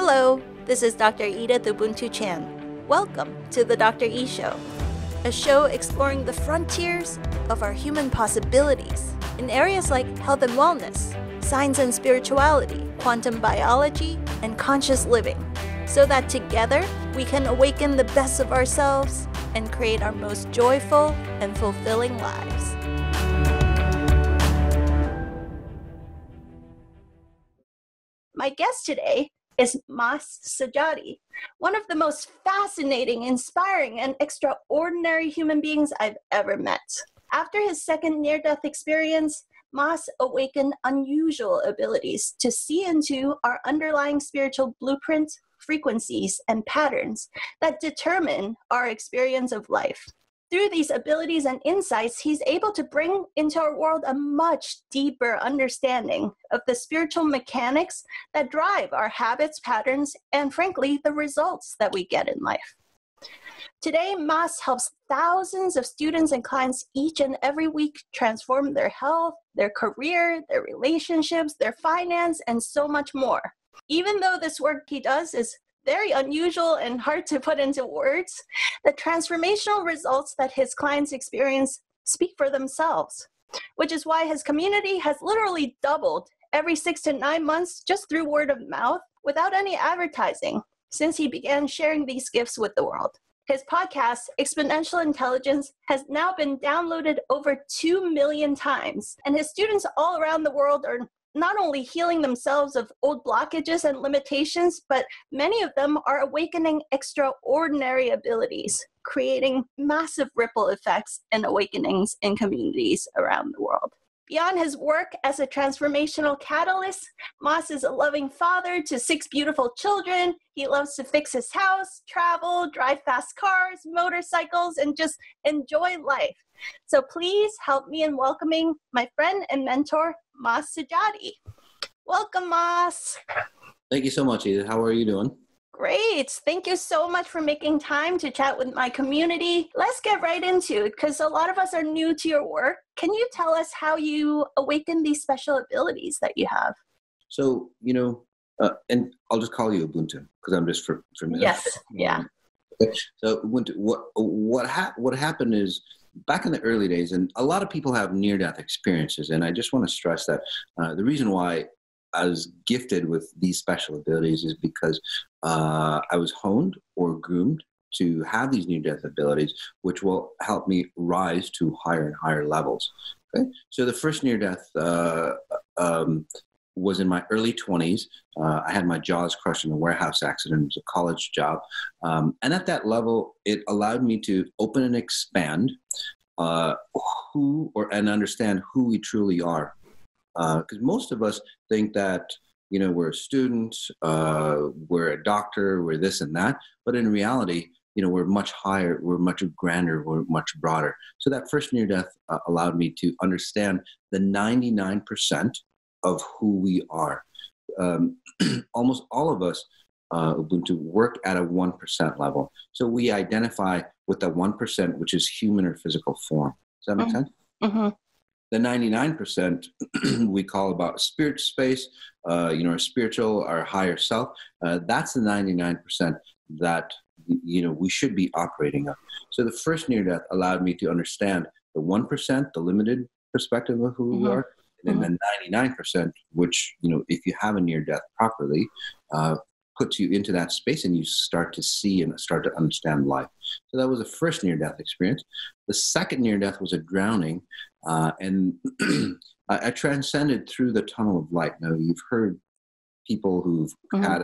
Hello, this is Dr. Edith Ubuntu Chan. Welcome to the Dr. E Show, a show exploring the frontiers of our human possibilities in areas like health and wellness, science and spirituality, quantum biology, and conscious living, so that together we can awaken the best of ourselves and create our most joyful and fulfilling lives. My guest today is Mas Sajady, one of the most fascinating, inspiring, and extraordinary human beings I've ever met. After his second near-death experience, Mas awakened unusual abilities to see into our underlying spiritual blueprint, frequencies, and patterns that determine our experience of life. Through these abilities and insights, he's able to bring into our world a much deeper understanding of the spiritual mechanics that drive our habits, patterns, and frankly, the results that we get in life. Today, Mas helps thousands of students and clients each and every week transform their health, their career, their relationships, their finance, and so much more. Even though this work he does is very unusual and hard to put into words, the transformational results that his clients experience speak for themselves, which is why his community has literally doubled every 6 to 9 months just through word of mouth without any advertising since he began sharing these gifts with the world. His podcast, Exponential Intelligence, has now been downloaded over 2 million times, and his students all around the world are not only healing themselves of old blockages and limitations, but many of them are awakening extraordinary abilities, creating massive ripple effects and awakenings in communities around the world. Beyond his work as a transformational catalyst, Mas is a loving father to 6 beautiful children. He loves to fix his house, travel, drive fast cars, motorcycles, and just enjoy life. So please help me in welcoming my friend and mentor, Mas Sajady. Welcome, Mas. Thank you so much, Edith. How are you doing? Great. Thank you so much for making time to chat with my community. Let's get right into it because a lot of us are new to your work. Can you tell us how you awaken these special abilities that you have? So, and I'll just call you Ubuntu because I'm just familiar. Yes. Yeah. Okay. So Ubuntu, what happened is back in the early days, and a lot of people have near-death experiences, and I just want to stress that the reason why I was gifted with these special abilities is because I was honed or groomed to have these near-death abilities, which will help me rise to higher and higher levels. Okay, so the first near-death was in my early 20s. I had my jaws crushed in a warehouse accident. It was a college job. And at that level, it allowed me to open and expand and understand who we truly are. Because most of us think that, we're a student, we're a doctor, we're this and that. But in reality, we're much higher, we're much grander, we're much broader. So that first near-death allowed me to understand the 99% of who we are. Almost all of us, Ubuntu, work at a 1% level. So we identify with the 1%, which is human or physical form. Does that make sense? Mm-hmm. The 99% we call about spirit space, our spiritual, our higher self. That's the 99% that, we should be operating on. So the first near-death allowed me to understand the 1%, the limited perspective of who we are, and then the 99%, which, if you have a near-death properly, puts you into that space and you start to see and start to understand life. So that was the first near-death experience. The second near-death was a drowning, and I transcended through the tunnel of light. Now, you've heard people who've had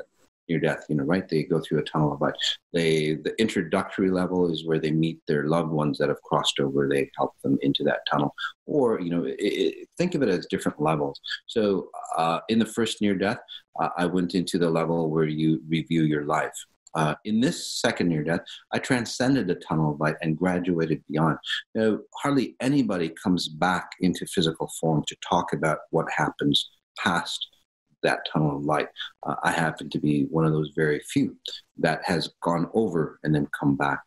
near-death, right? They go through a tunnel of light. The introductory level is where they meet their loved ones that have crossed over. They help them into that tunnel. Or, think of it as different levels. So in the first near-death, I went into the level where you review your life. In this second near-death, I transcended the tunnel of light and graduated beyond. Now, hardly anybody comes back into physical form to talk about what happens past that tunnel of light. I happen to be one of those very few that has gone over and then come back.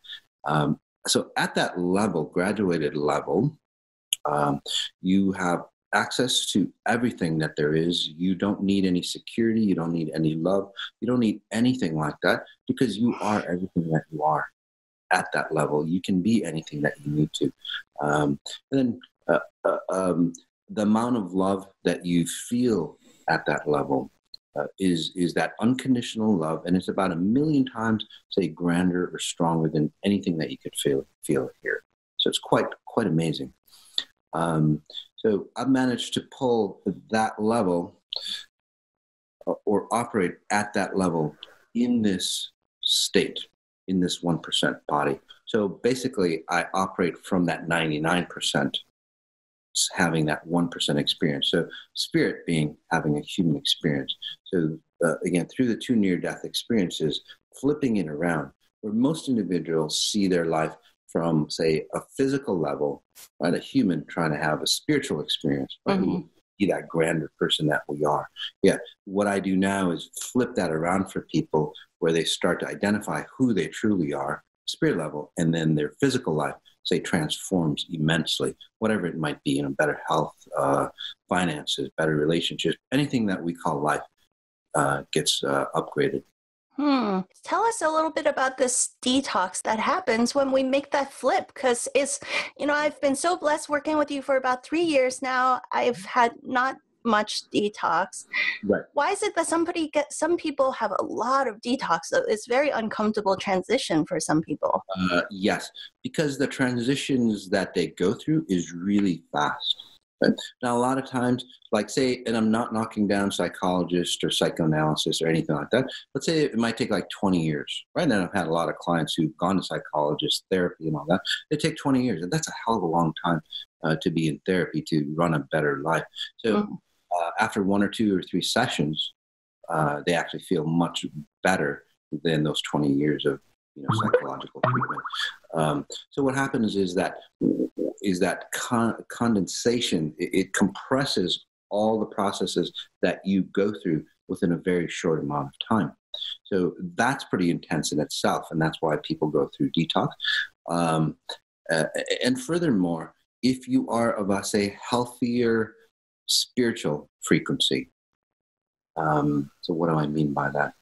So at that level, graduated level, you have access to everything that there is. You don't need any security. You don't need any love. You don't need anything like that, because you are everything that you are at that level. You can be anything that you need to. And then the amount of love that you feel at that level is that unconditional love, and it's about 1,000,000 times, say, grander or stronger than anything that you could feel here. So it's quite amazing. So I've managed to pull that level or operate at that level in this state, in this 1% body. So basically, I operate from that 99%, having that 1% experience. So spirit being having a human experience. So again, through the 2 near-death experiences, flipping it around, where most individuals see their life from, say, a physical level, right? A human trying to have a spiritual experience, right? Mm-hmm. Be that grander person that we are. Yeah. What I do now is flip that around for people, where they start to identify who they truly are, spirit level, and then their physical life, say, transforms immensely, whatever it might be, better health, finances, better relationships, anything that we call life gets upgraded. Tell us a little bit about this detox that happens when we make that flip, because I've been so blessed working with you for about 3 years now. I've had not much detox. Right. Why is it that some people have a lot of detox? So it's very uncomfortable transition for some people. Yes, because the transitions that they go through is really fast. Right? Now, a lot of times, like, say, and I'm not knocking down psychologists or psychoanalysis or anything like that, let's say it might take like 20 years, right? And I've had a lot of clients who've gone to psychologists, therapy and all that. They take 20 years, and that's a hell of a long time to be in therapy to run a better life. So after 1 or 2 or 3 sessions, they actually feel much better than those 20 years of psychological treatment. So what happens is that condensation, it compresses all the processes that you go through within a very short amount of time. So that's pretty intense in itself, and that's why people go through detox. And furthermore, if you are of a, say, healthier spiritual frequency. So what do I mean by that?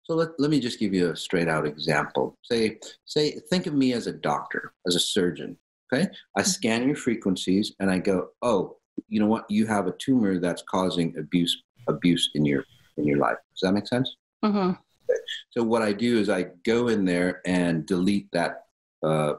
So let me just give you a straight out example. Say, think of me as a doctor, as a surgeon. Okay, I scan your frequencies and I go, oh, you know what? You have a tumor that's causing abuse in your life. Does that make sense? Mm-hmm. Okay. So what I do is I go in there and delete that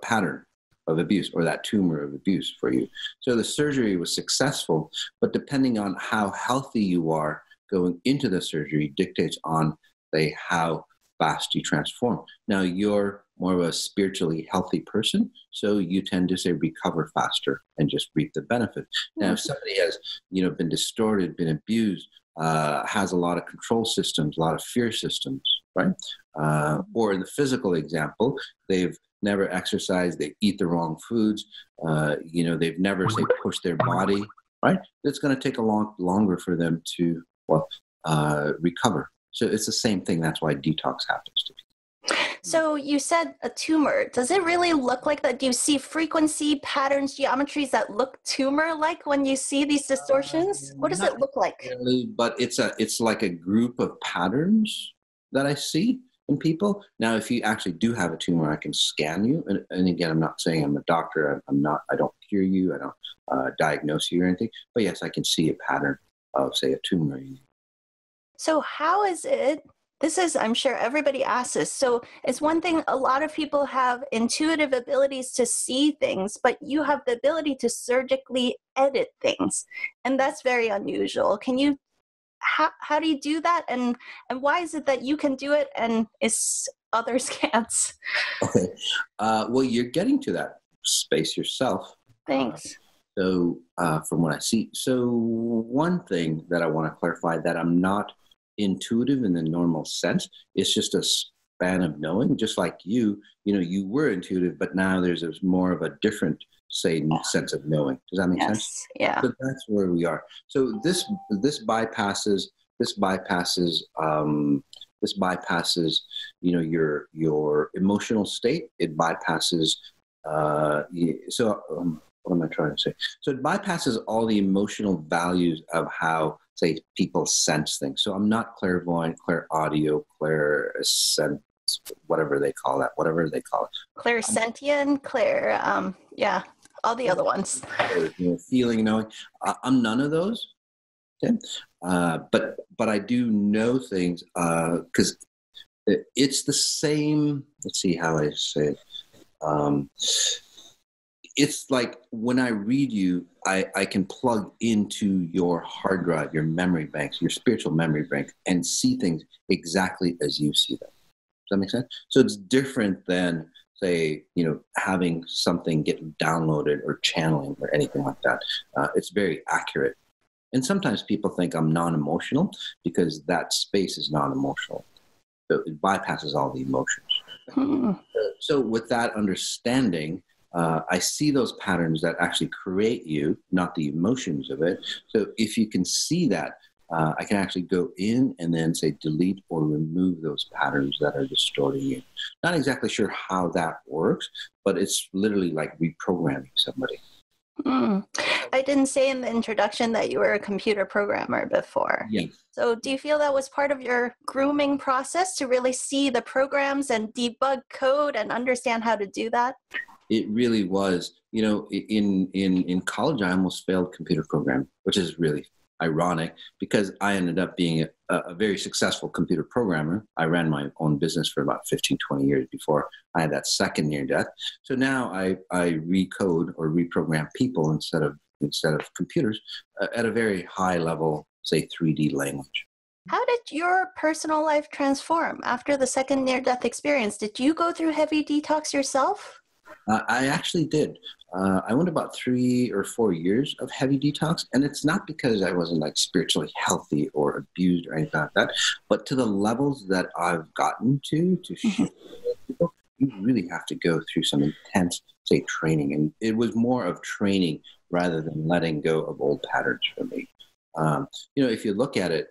pattern of abuse, or that tumor of abuse for you. So the surgery was successful, but depending on how healthy you are going into the surgery dictates on, say, how fast you transform. Now, you're more of a spiritually healthy person, so you tend to, say, recover faster and just reap the benefit. Now, if somebody has, been distorted, been abused, has a lot of control systems, a lot of fear systems, right? Or in the physical example, they've never exercised, they eat the wrong foods, they've never, say, pushed their body, right? It's going to take a longer for them to, recover. So it's the same thing. That's why detox happens to people. So you said a tumor. Does it really look like that? Do you see frequency, patterns, geometries that look tumor-like when you see these distortions? What does it look like? Really, but it's like a group of patterns that I see in people. Now, if you actually do have a tumor, I can scan you. And again, I'm not saying I'm a doctor. I don't cure you. I don't diagnose you or anything. But yes, I can see a pattern of, say, a tumor. So how is it? This is, I'm sure everybody asks this. So it's one thing, a lot of people have intuitive abilities to see things, but you have the ability to surgically edit things. And that's very unusual. Can you, how do you do that? And why is it that you can do it and others can't? Okay. Well, you're getting to that space yourself. Thanks. So from what I see, so one thing that I want to clarify, that I'm not intuitive in the normal sense. It's just a span of knowing, just like you you were intuitive, but now there's more of a different, say, sense of knowing. Does that make sense? Yeah. So that's where we are. So this bypasses your emotional state. It bypasses what am I trying to say? So it bypasses all the emotional values of how, say, people sense things. So I'm not clairvoyant, clairaudio, clairsent, whatever they call it. Clairsentient, yeah, all the other ones. Feeling, knowing. I'm none of those. Okay. But I do know things because it's the same. Let's see how I say it. It's like when I read you, I can plug into your hard drive, your memory banks, your spiritual memory bank, and see things exactly as you see them. Does that make sense? So it's different than, say, having something get downloaded or channeling or anything like that. It's very accurate. And sometimes people think I'm non-emotional because that space is non-emotional. So it bypasses all the emotions. So with that understanding, I see those patterns that actually create you, not the emotions of it. So if you can see that, I can actually go in and then say delete or remove those patterns that are distorting you. Not exactly sure how that works, but it's literally like reprogramming somebody. I didn't say in the introduction that you were a computer programmer before. Yeah. So do you feel that was part of your grooming process to really see the programs and debug code and understand how to do that? It really was. In college, I almost failed computer programming, which is really ironic because I ended up being a very successful computer programmer. I ran my own business for about 15, 20 years before I had that second near death. So now I recode or reprogram people instead of computers at a very high level, say 3D language. How did your personal life transform after the second near-death experience? Did you go through heavy detox yourself? I actually did. I went about 3 or 4 years of heavy detox, and it's not because I wasn't like spiritually healthy or abused or anything like that, but to the levels that I've gotten to shift people, you really have to go through some intense, say, training. And it was more of training rather than letting go of old patterns for me. If you look at it,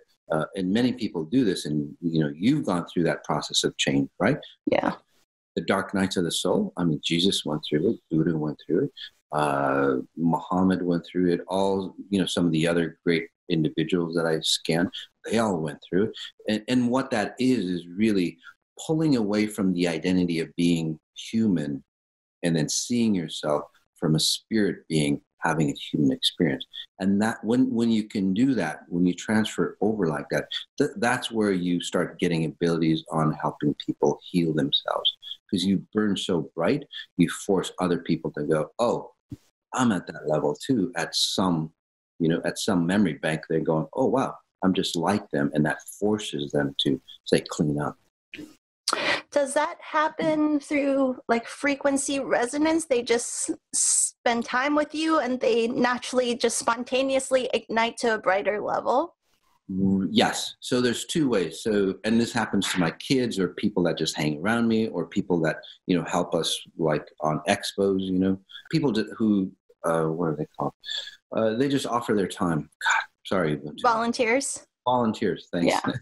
and many people do this, and you've gone through that process of change, right? Yeah. The dark nights of the soul. I mean, Jesus went through it. Buddha went through it. Muhammad went through it. All, some of the other great individuals that I scanned, they all went through it. And what that is really pulling away from the identity of being human and then seeing yourself from a spirit being having a human experience. And that when you can do that, when you transfer over like that, that's where you start getting abilities on helping people heal themselves. Because you burn so bright, you force other people to go, oh, I'm at that level too. At some memory bank, they're going, oh, wow, I'm just like them. And that forces them to, say, clean up. Does that happen through like frequency resonance? They just spend time with you and they naturally just spontaneously ignite to a brighter level? Yes. So there's 2 ways. So, and this happens to my kids or people that just hang around me or people that, help us like on expos, people who, what are they called? They just offer their time. God, sorry. Volunteers. Volunteers. Thanks. Yeah.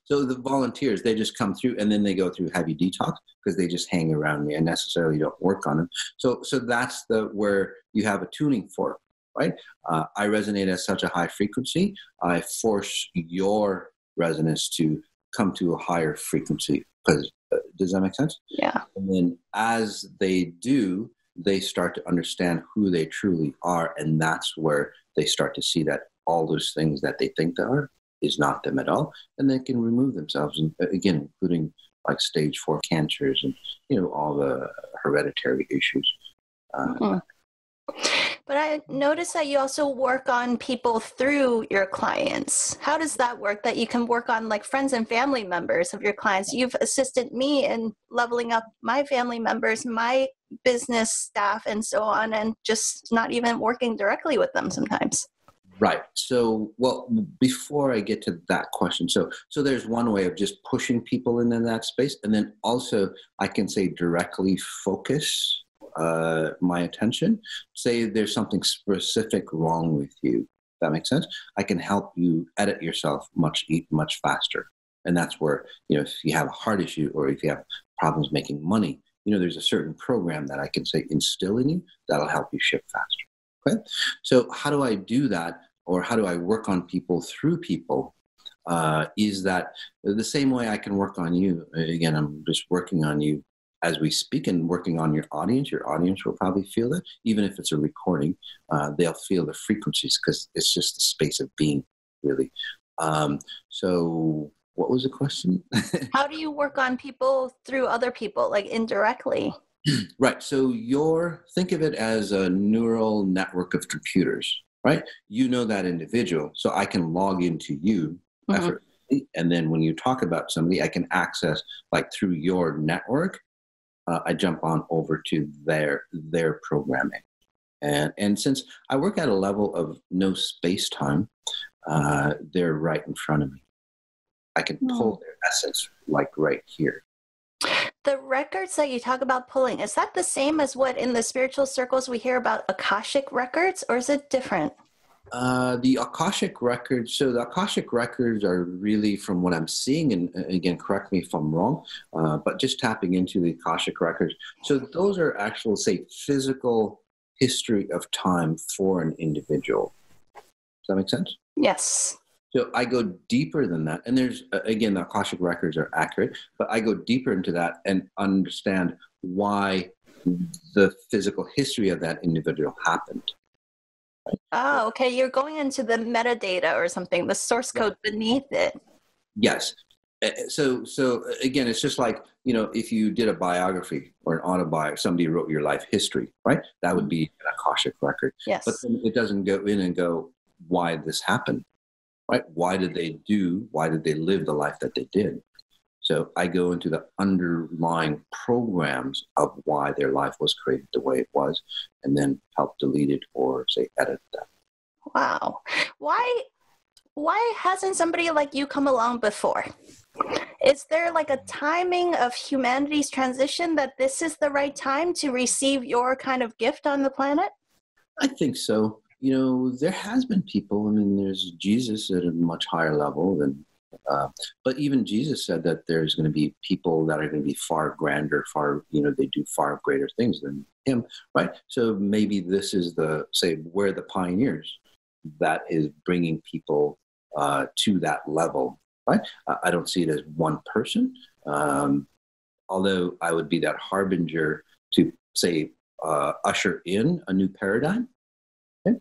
So the volunteers, they just come through and then they go through heavy detox because they just hang around me and necessarily don't work on them. So that's where you have a tuning fork. Right? I resonate at such a high frequency. I force your resonance to come to a higher frequency. Does that make sense? Yeah. And then as they do, they start to understand who they truly are. And that's where they start to see that all those things that they think they are is not them at all. And they can remove themselves. And again, including like stage 4 cancers and, all the hereditary issues. But I noticed that you also work on people through your clients. How does that work, that you can work on like friends and family members of your clients? You've assisted me in leveling up my family members, my business staff, and so on, and just not even working directly with them sometimes. Right. So, well, before I get to that question, so there's one way of just pushing people into that space. And then also I can say directly focus my attention, say there's something specific wrong with you. That makes sense? I can help you edit yourself much faster. And that's where, if you have a heart issue or if you have problems making money, there's a certain program that I can say instill in you that'll help you shift faster. Okay. So how do I do that? Or how do I work on people through people? Is that the same way I can work on you? Again, I'm just working on you as we speak and working on your audience. Your audience will probably feel it. Even if it's a recording, they'll feel the frequencies because it's just the space of being, really. So what was the question? How do you work on people through other people, like indirectly? Right. So think of it as a neural network of computers, right? You know that individual. So I can log into you effortlessly. And then when you talk about somebody, I can access like through your network. I jump on over to their programming. And since I work at a level of no space time, they're right in front of me. I can pull their essence like right here. The records that you talk about pulling, is that the same as what in the spiritual circles we hear about Akashic records, or is it different? The Akashic records, so the Akashic records are really from what I'm seeing, and again, correct me if I'm wrong, but just tapping into the Akashic records. So those are actual, say, physical history of time for an individual. Does that make sense? Yes. So I go deeper than that. And there's, again, the Akashic records are accurate, but I go deeper into that and understand why the physical history of that individual happened. Right? Oh, okay. You're going into the metadata or something, the source code beneath it. Yes. So again, it's just like, if you did a biography or an autobiography, somebody wrote your life history, right? That would be an Akashic record. Yes. But then it doesn't go in and go, why this happened? Right? Why did they live the life that they did? So I go into the underlying programs of why their life was created the way it was, and then help delete it or say edit that. Wow. Why hasn't somebody like you come along before? Is there like a timing of humanity's transition that this is the right time to receive your kind of gift on the planet? I think so. There has been people. I mean, there's Jesus at a much higher level than, but even Jesus said that there's going to be people that are going to be far grander, they do far greater things than him, right? So maybe this is we're the pioneers that is bringing people to that level, right? I don't see it as one person, although I would be that harbinger to say usher in a new paradigm. Okay.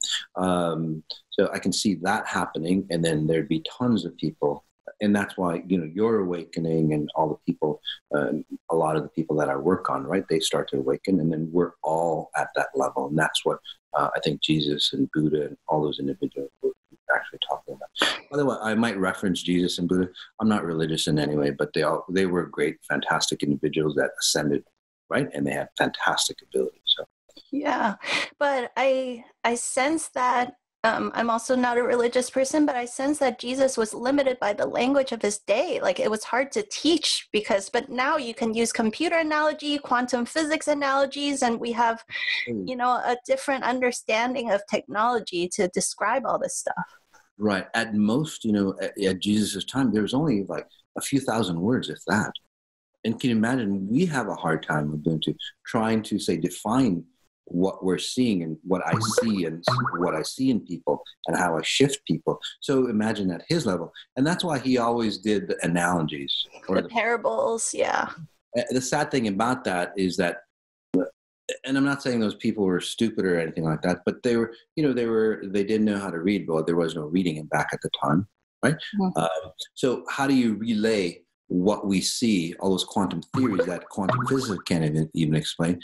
So I can see that happening, and then there'd be tons of people, and that's why your awakening and all the people, a lot of the people that I work on, right? They start to awaken, and then we're all at that level, and that's what I think Jesus and Buddha and all those individuals were actually talking about. By the way, I might reference Jesus and Buddha. I'm not religious in any way, but they were great, fantastic individuals that ascended, right? And they had fantastic abilities. So. Yeah, but I sense that I'm also not a religious person, but I sense that Jesus was limited by the language of his day. Like it was hard to teach but now you can use computer analogy, quantum physics analogies, and we have, a different understanding of technology to describe all this stuff. Right. At most, at Jesus' time, there was only like a few thousand words, if that. And can you imagine, we have a hard time with Ubuntu trying to define what we're seeing and what I see and what I see in people and how I shift people. So imagine at his level. And that's why he always did the analogies. Or the parables, yeah. The sad thing about that is that, and I'm not saying those people were stupid or anything like that, but they didn't know how to read. Well, there was no reading back at the time, right? Mm-hmm. So how do you relay what we see, all those quantum theories that quantum physics can't even explain,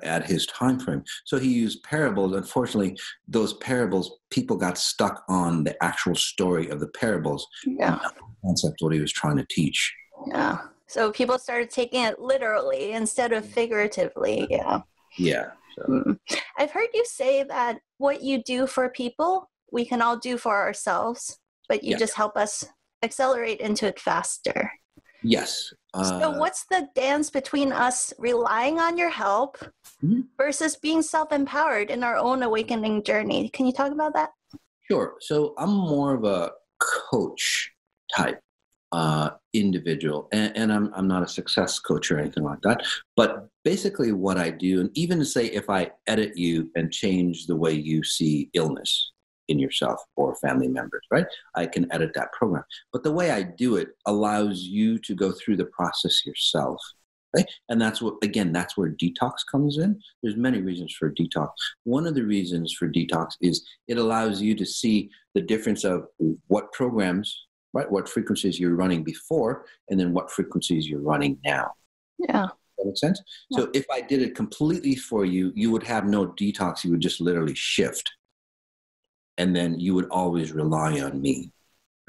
at his time frame? So he used parables. Unfortunately, those parables, people got stuck on the actual story of the parables, not the concept what he was trying to teach. Yeah. So people started taking it literally instead of figuratively. Yeah. Yeah. So. I've heard you say that what you do for people, we can all do for ourselves, but you just help us accelerate into it faster. Yes. So what's the dance between us relying on your help versus being self-empowered in our own awakening journey? Can you talk about that? Sure. So I'm more of a coach type. individual. And I'm not a success coach or anything like that. But basically what I do, and even to say if I edit you and change the way you see illness in yourself or family members, right? I can edit that program. But the way I do it allows you to go through the process yourself. Right? And that's what, again, that's where detox comes in. There's many reasons for detox. One of the reasons for detox is it allows you to see the difference of what programs, right? What frequencies you're running before, and then what frequencies you're running now. Yeah. That makes sense? Yeah. So if I did it completely for you, you would have no detox. You would just literally shift. And then you would always rely on me.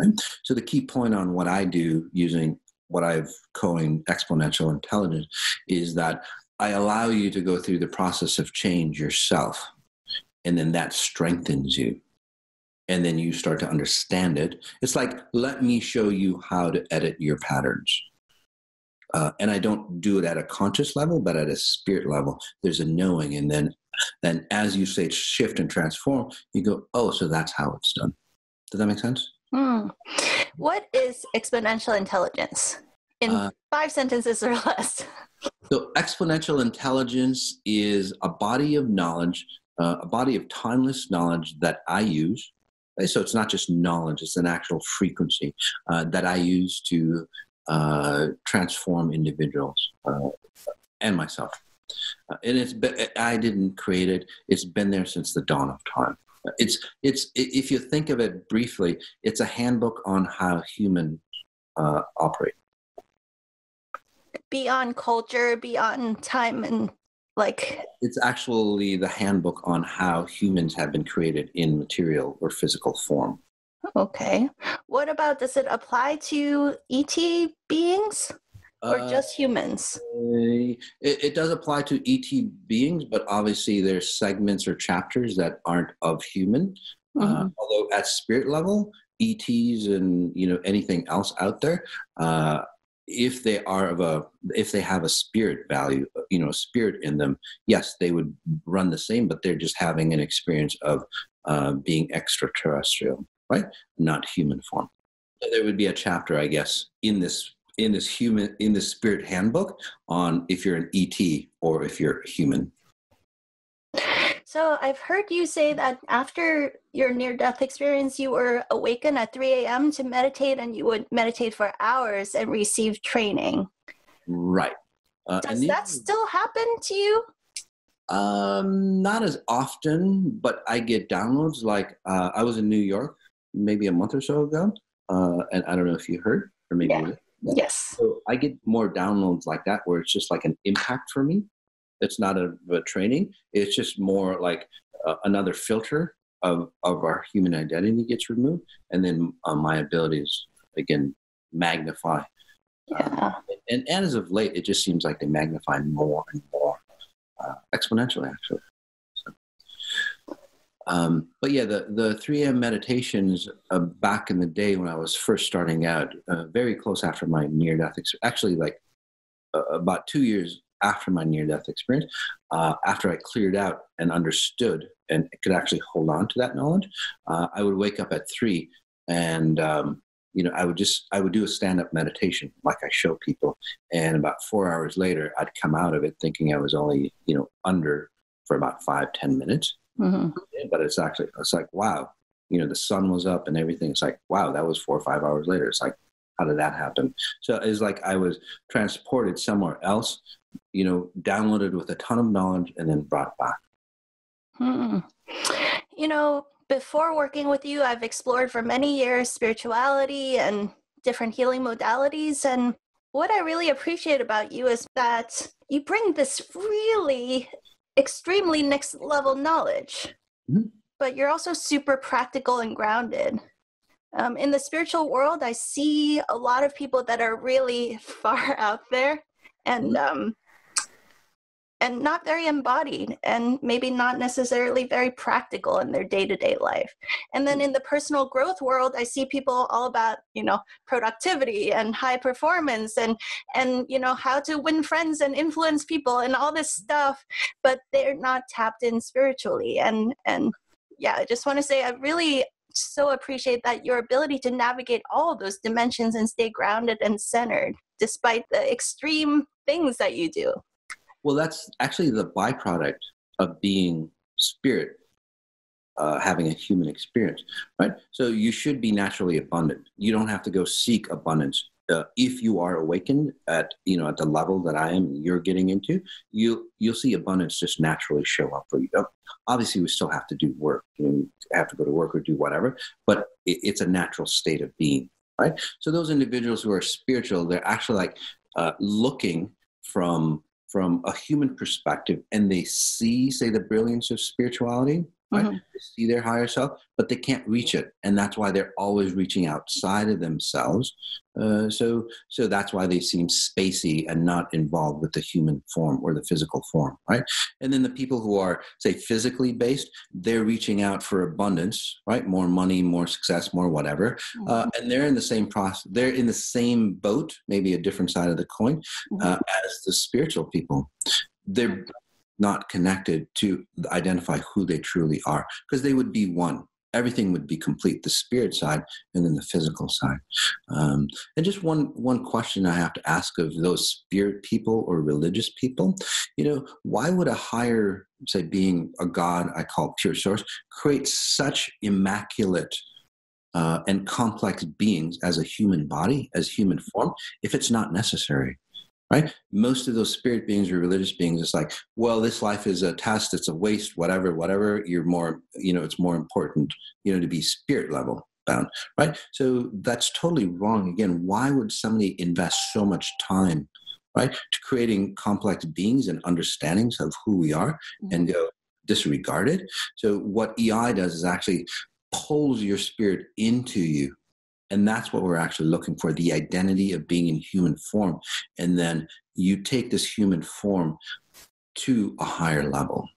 Right? So the key point on what I do using what I've coined exponential intelligence is that I allow you to go through the process of change yourself. And then that strengthens you. And then you start to understand it. It's like, let me show you how to edit your patterns. And I don't do it at a conscious level, but at a spirit level. There's a knowing. And then as you say, shift and transform, you go, oh, so that's how it's done. Does that make sense? What is exponential intelligence in 5 sentences or less? So exponential intelligence is a body of knowledge, a body of timeless knowledge that I use. So it's not just knowledge, it's an actual frequency that I use to transform individuals and myself. And I didn't create it. It's been there since the dawn of time. It's if you think of it briefly, it's a handbook on how humans operate. Beyond culture, beyond time, and like... It's actually the handbook on how humans have been created in material or physical form. Okay. What about, does it apply to ET beings or just humans? It does apply to ET beings, but obviously there's segments or chapters that aren't of human. Although at spirit level, ETs and anything else out there, if they have a spirit value, a spirit in them, yes, they would run the same, but they're just having an experience of being extraterrestrial, right? Not human form. So there would be a chapter, I guess, in this spirit handbook on if you're an ET or if you're human. So I've heard you say that after your near-death experience, you were awakened at 3 a.m. to meditate, and you would meditate for hours and receive training. Right. Does that still happen to you? Not as often, but I get downloads. Like I was in New York maybe a month or so ago, and I don't know if you heard, or maybe you did. Yeah. Yes. So I get more downloads like that where it's just like an impact for me. It's not a training. It's just more like another filter of our human identity gets removed. And then my abilities, again, magnify. Yeah. And as of late, it just seems like they magnify more and more exponentially, actually. So, but yeah, the 3 a.m. meditations back in the day when I was first starting out, very close after my near-death experience, actually like about 2 years after my near-death experience, after I cleared out and understood and could actually hold on to that knowledge, I would wake up at 3 and, I would do a stand-up meditation like I show people. And about 4 hours later, I'd come out of it thinking I was only, under for about 5-10 minutes. Mm-hmm. But it's like, wow, the sun was up and everything. It's like, wow, that was 4 or 5 hours later. It's like, how did that happen? So it's like I was transported somewhere else, downloaded with a ton of knowledge and then brought back. Before working with you, I've explored for many years spirituality and different healing modalities. And what I really appreciate about you is that you bring this really extremely next level knowledge, but you're also super practical and grounded. In the spiritual world, I see a lot of people that are really far out there and not very embodied, and maybe not necessarily very practical in their day-to-day life. And then in the personal growth world, I see people all about, productivity and high performance and how to win friends and influence people and all this stuff, but they're not tapped in spiritually. And yeah, I just want to say I really so appreciate that your ability to navigate all those dimensions and stay grounded and centered despite the extreme things that you do. Well, that's actually the byproduct of being spirit, having a human experience, right? So you should be naturally abundant. You don't have to go seek abundance. If you are awakened at the level that I am, you're getting into, you'll see abundance just naturally show up for you. Obviously, we still have to do work. You have to go to work or do whatever, but it's a natural state of being, right? So those individuals who are spiritual, they're actually like looking from a human perspective, and they see, say, the brilliance of spirituality. Right? Mm-hmm. They see their higher self, but they can't reach it. And that's why they're always reaching outside of themselves. So that's why they seem spacey and not involved with the human form or the physical form, right? And then the people who are, say, physically based, they're reaching out for abundance, right? More money, more success, more whatever. And they're in the same process. They're in the same boat, maybe a different side of the coin, as the spiritual people. They're not connected to identify who they truly are, because they would be one. Everything would be complete, the spirit side and then the physical side. And just one question I have to ask of those spirit people or religious people, why would a higher, say, being a God, I call pure source, create such immaculate and complex beings as a human body, as human form, if it's not necessary? Right? Most of those spirit beings or religious beings, it's like, well, this life is a test, it's a waste, whatever. You're more, it's more important, to be spirit level bound, right? So that's totally wrong. Again, why would somebody invest so much time, right, to creating complex beings and understandings of who we are and go disregard it? So what EI does is actually pulls your spirit into you. And that's what we're actually looking for, the identity of being in human form. And then you take this human form to a higher level.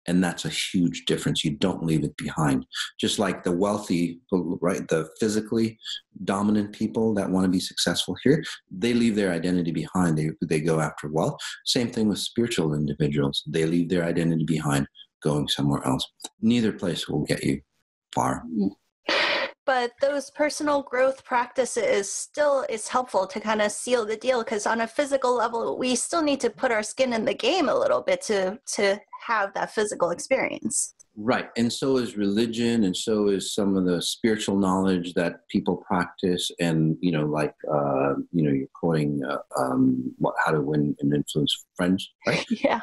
And that's a huge difference. You don't leave it behind. Just like the wealthy, right, the physically dominant people that want to be successful here, they leave their identity behind. They go after wealth. Same thing with spiritual individuals. They leave their identity behind, going somewhere else. Neither place will get you far. But those personal growth practices still is helpful to kind of seal the deal, because on a physical level, we still need to put our skin in the game a little bit to have that physical experience. Right. And so is religion, and so is some of the spiritual knowledge that people practice. And, you're quoting How to Win and Influence Friends, right? Yeah.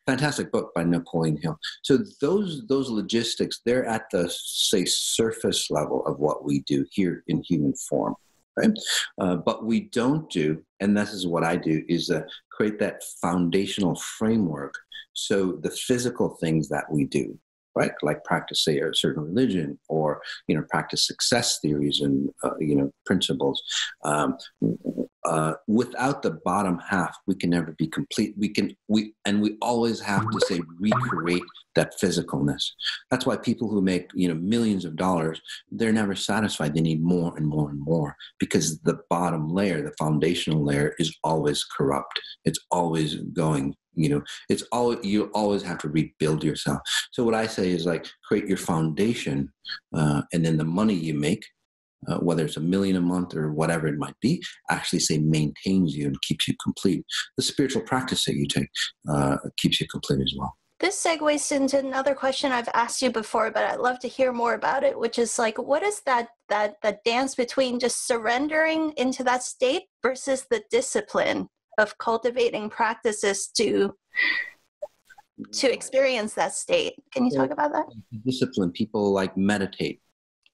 Fantastic book by Napoleon Hill. So those logistics, they're at the, say, surface level of what we do here in human form, right? But we don't do, and this is what I do, is create that foundational framework. So the physical things that we do, right, like practice, say, a certain religion, or practice success theories and principles. Without the bottom half, we can never be complete. We always have to, say, recreate that physicalness. That's why people who make millions of dollars, they're never satisfied. They need more and more and more, because the bottom layer, the foundational layer, is always corrupt. It's always going. You always have to rebuild yourself. So what I say is, like, create your foundation, and then the money you make, whether it's $1 million a month or whatever it might be, actually, say, maintains you and keeps you complete. The spiritual practice that you take keeps you complete as well. This segues into another question I've asked you before, but I'd love to hear more about it, which is like, what is that dance between just surrendering into that state versus the discipline of cultivating practices to experience that state? Can you talk about that? Discipline, people like meditate,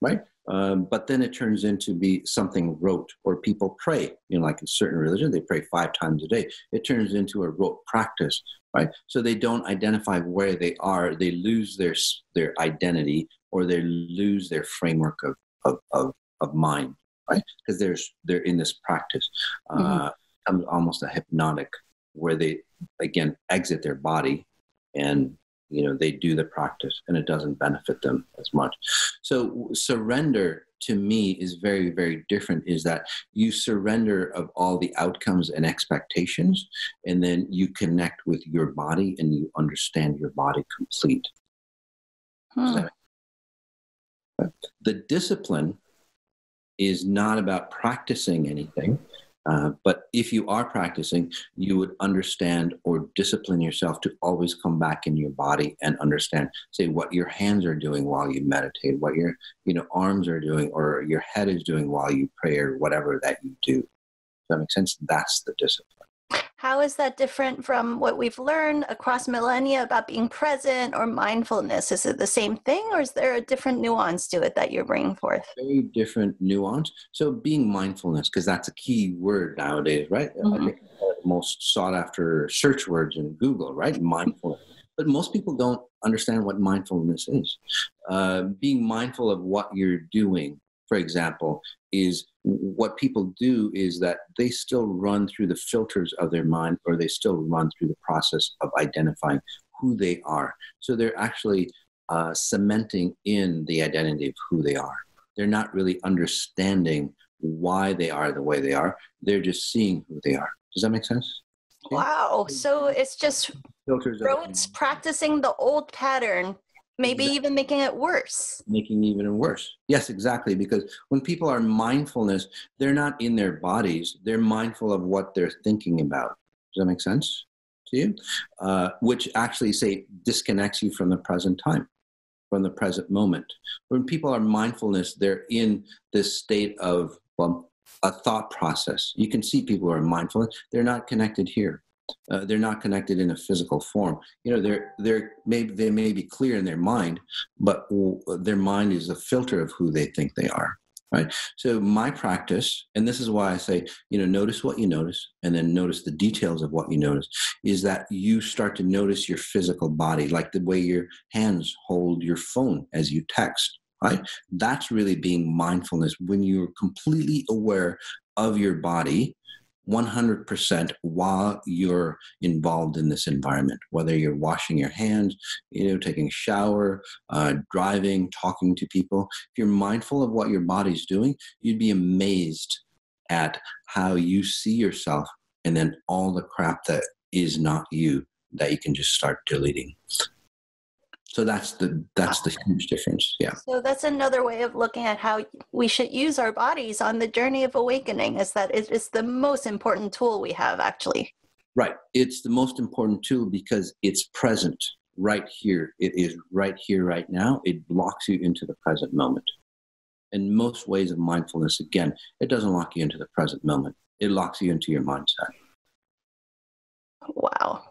right? But then it turns into be something rote, or people pray, like in certain religion, they pray 5 times a day. It turns into a rote practice, right? So they don't identify where they are. They lose their identity, or they lose their framework of mind, right? Because they're in this practice. Becomes almost a hypnotic, where they, again, exit their body, and they do the practice, and it doesn't benefit them as much. So surrender, to me, is very, very different. Is that you surrender of all the outcomes and expectations, and then you connect with your body, and you understand your body complete. The discipline is not about practicing anything, but if you are practicing, you would understand or discipline yourself to always come back in your body and understand, say, what your hands are doing while you meditate, what your arms are doing, or your head is doing while you pray, or whatever that you do. Does that make sense? That's the discipline. How is that different from what we've learned across millennia about being present or mindfulness? Is it the same thing, or is there a different nuance to it that you're bringing forth? Very different nuance. So being mindfulness, because that's a key word nowadays, right? I think the most sought after search words in Google, right? Mindfulness. But most people don't understand what mindfulness is. Being mindful of what you're doing, for example, is what people do is that they still run through the filters of their mind, or they still run through the process of identifying who they are. So they're actually cementing in the identity of who they are. They're not really understanding why they are the way they are. They're just seeing who they are. Does that make sense? Wow. So it's just rotes practicing the old pattern, maybe even making it worse. Making it even worse. Yes, exactly. Because when people are mindfulness, they're not in their bodies. They're mindful of what they're thinking about. Does that make sense to you? Which actually, say, disconnects you from the present time, from the present moment. When people are mindfulness, they're in this state of a thought process. You can see people who are mindful. They're not connected here. They're not connected in a physical form. They may be clear in their mind, but their mind is a filter of who they think they are. Right. So my practice, and this is why I say, notice what you notice, and then notice the details of what you notice, is that you start to notice your physical body, like the way your hands hold your phone as you text. Right. That's really being mindfulness, when you're completely aware of your body 100% while you're involved in this environment, whether you're washing your hands, taking a shower, driving, talking to people. If you're mindful of what your body's doing, you'd be amazed at how you see yourself, and then all the crap that is not you that you can just start deleting. So that's the huge difference. Yeah. So that's another way of looking at how we should use our bodies on the journey of awakening, is that it is the most important tool we have, actually. Right. It's the most important tool because it's present right here. It is right here, right now. It locks you into the present moment. In most ways of mindfulness, again, it doesn't lock you into the present moment. It locks you into your mindset. Wow.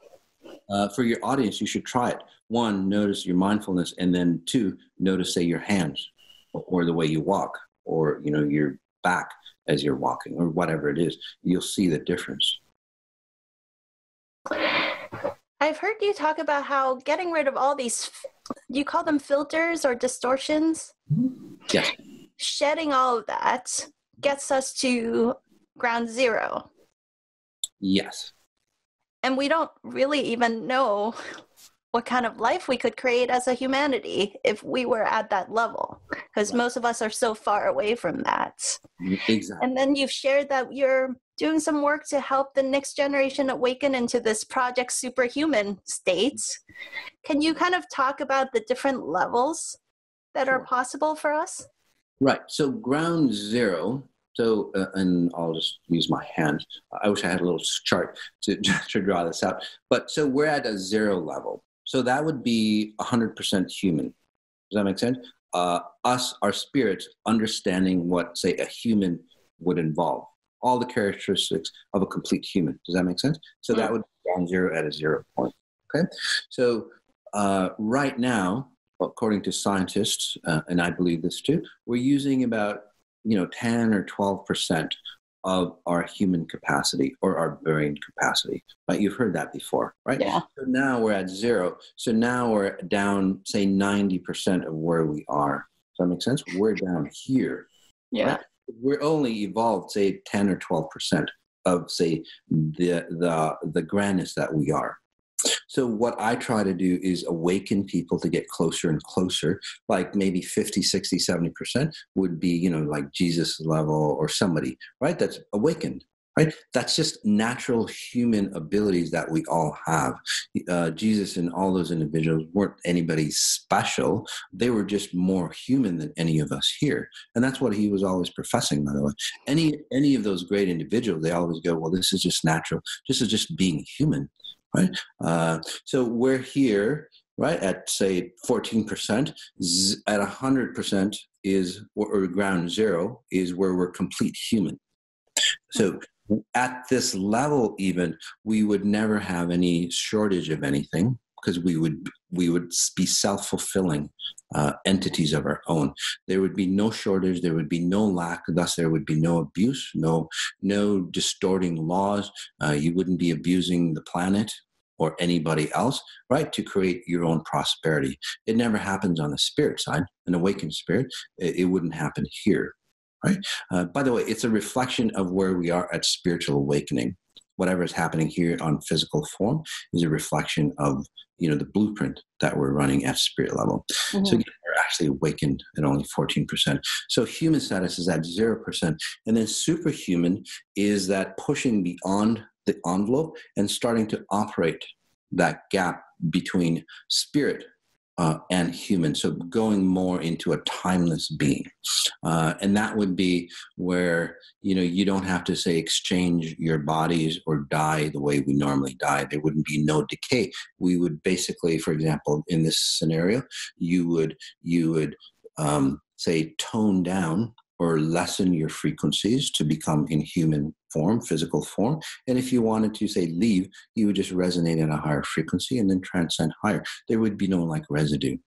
For your audience, you should try it. 1, notice your mindfulness, and then 2, notice, say, your hands, or the way you walk, or your back as you're walking, or whatever it is. You'll see the difference. I've heard you talk about how getting rid of all these, do you call them filters or distortions? Yes. Shedding all of that gets us to ground zero. Yes. And we don't really even know what kind of life we could create as a humanity if we were at that level, because most of us are so far away from that. Exactly. And then you've shared that you're doing some work to help the next generation awaken into this project Superhuman state. Can you kind of talk about the different levels that are possible for us? Right. So ground zero. So, and I'll just use my hands. I wish I had a little chart to draw this out. But so we're at a 0 level. So that would be 100% human. Does that make sense? Our spirits, understanding what, say, a human would involve. All the characteristics of a complete human. Does that make sense? So that would be ground zero at a 0 point. Okay. So right now, according to scientists, and I believe this too, we're using about 10 or 12% of our human capacity, or our brain capacity. Right? You've heard that before, right? Yeah. So now we're at 0. So now we're down, say, 90% of where we are. Does that make sense? We're down here. Yeah. Right? We're only evolved, say, 10 or 12% of, say, the grandness that we are. So what I try to do is awaken people to get closer and closer, like maybe 50, 60, 70% would be, like Jesus level or somebody, right? That's awakened. right? That's just natural human abilities that we all have. Jesus and all those individuals weren't anybody special. They were just more human than any of us here. And that's what he was always professing, by the way. Any of those great individuals, they always go, well, this is just natural. This is just being human, right? So we're here, right, at, say, 14%. At 100% is, or ground zero, is where we're complete human. So at this level, even, we would never have any shortage of anything, because we would be self-fulfilling entities of our own. There would be no shortage, there would be no lack, thus there would be no abuse, no distorting laws. You wouldn't be abusing the planet or anybody else, right, to create your own prosperity. It never happens on the spirit side, an awakened spirit. It wouldn't happen here. Right. By the way, it's a reflection of where we are at spiritual awakening. Whatever is happening here on physical form is a reflection of, the blueprint that we're running at spirit level. Mm-hmm. So again, we're actually awakened at only 14%. So human status is at 0%. And then superhuman is that pushing beyond the envelope and starting to operate that gap between spirit and human, so going more into a timeless being. And that would be where, you don't have to, say, exchange your bodies or die the way we normally die. There wouldn't be no decay. We would basically, for example, in this scenario, you would say, tone down or lessen your frequencies to become in human form, physical form. And if you wanted to, say, leave, you would just resonate at a higher frequency and then transcend higher. There would be no residue.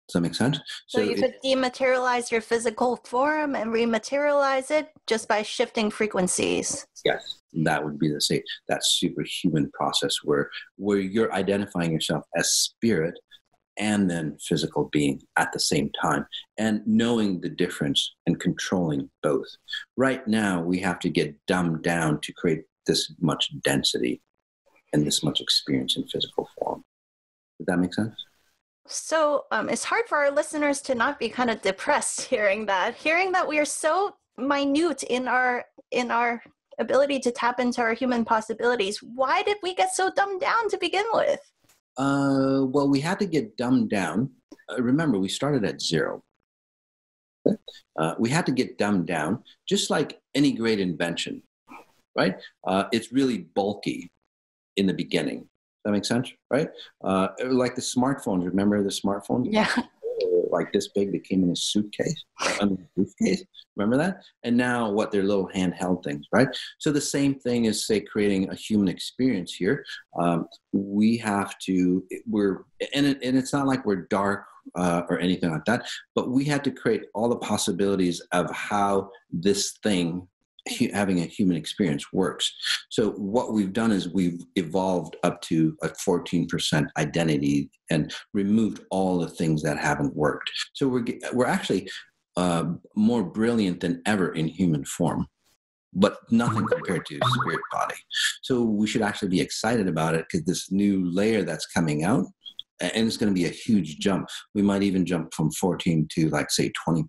Does that make sense? So you could dematerialize your physical form and rematerialize it just by shifting frequencies. Yes, that would be that superhuman process where you're identifying yourself as spirit and then physical being at the same time, and knowing the difference and controlling both. Right now, we have to get dumbed down to create this much density and this much experience in physical form. Does that make sense? So it's hard for our listeners to not be kind of depressed hearing that we are so minute in our ability to tap into our human possibilities. Why did we get so dumbed down to begin with? Well, we had to get dumbed down. Remember, we started at 0. We had to get dumbed down, just like any great invention, right? It's really bulky in the beginning. That makes sense, right? Like the smartphones. Remember the smartphones? Yeah. Like this big, that came in a suitcase, under a briefcase. Remember that? And now they're little handheld things, right? So the same thing is, say, creating a human experience here. We have to, and it's not like we're dark or anything like that, but we had to create all the possibilities of how this thing, having a human experience, works. So what we've done is we've evolved up to a 14% identity and removed all the things that haven't worked. So we're actually more brilliant than ever in human form, but nothing compared to spirit body. So we should actually be excited about it, because this new layer that's coming out, and it's going to be a huge jump. We might even jump from 14 to, say, 20%.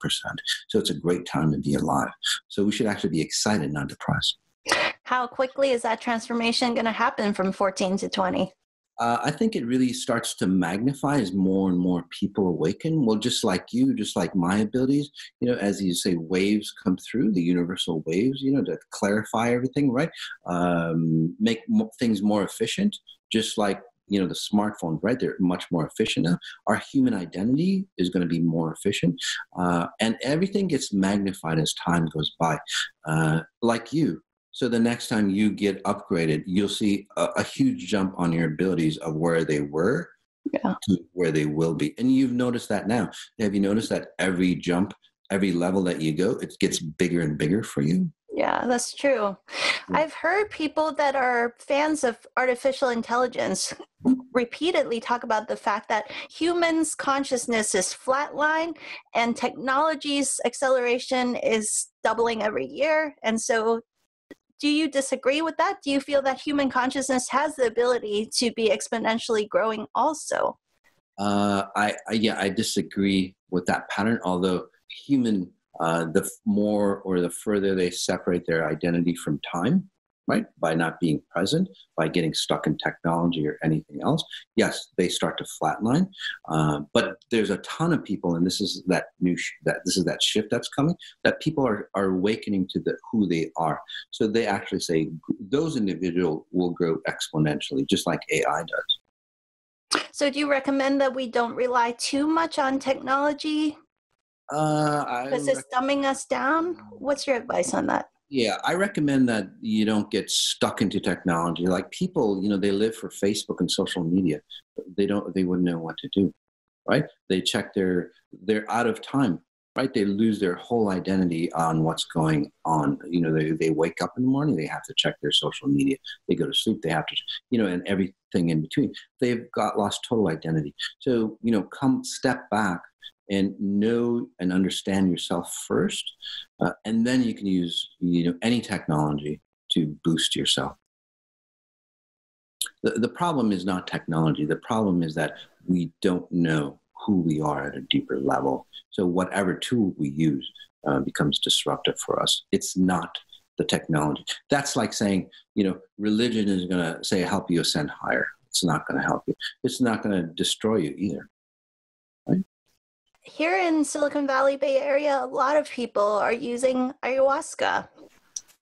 So it's a great time to be alive. So we should actually be excited, not depressed. How quickly is that transformation going to happen from 14 to 20? I think it really starts to magnify as more and more people awaken. Well, just like you, just like my abilities, as you say, waves come through, the universal waves, to clarify everything, right? Make things more efficient, just like, the smartphones, right? They're much more efficient now. Our human identity is going to be more efficient. And everything gets magnified as time goes by, like you. So the next time you get upgraded, you'll see a huge jump on your abilities of where they were to where they will be. And you've noticed that now. Have you noticed that every jump, every level that you go, it gets bigger and bigger for you? Yeah, that's true. I've heard people that are fans of artificial intelligence repeatedly talk about the fact that humans' consciousness is flatline and technology's acceleration is doubling every year. And so do you disagree with that? Do you feel that human consciousness has the ability to be exponentially growing also? I disagree with that pattern, although the more or the further they separate their identity from time, right? By not being present, by getting stuck in technology or anything else, yes, they start to flatline. But there's a ton of people, and this is that that shift that's coming, that people are awakening to who they are. So they actually say those individuals will grow exponentially, just like AI does. So do you recommend that we don't rely too much on technology because it's dumbing us down? What's your advice on that? Yeah, I recommend that you don't get stuck into technology. Like people, they live for Facebook and social media. They wouldn't know what to do, right? They check they're out of time, right? They lose their whole identity on what's going on. They wake up in the morning, they have to check their social media. They go to sleep, they have to, and everything in between. They've lost total identity. So, come step back and know and understand yourself first, and then you can use any technology to boost yourself. The problem is not technology. The problem is that we don't know who we are at a deeper level. So whatever tool we use becomes disruptive for us. It's not the technology. That's like saying, religion is going to say help you ascend higher. It's not going to help you. It's not going to destroy you either. Right? Here in Silicon Valley Bay Area, a lot of people are using ayahuasca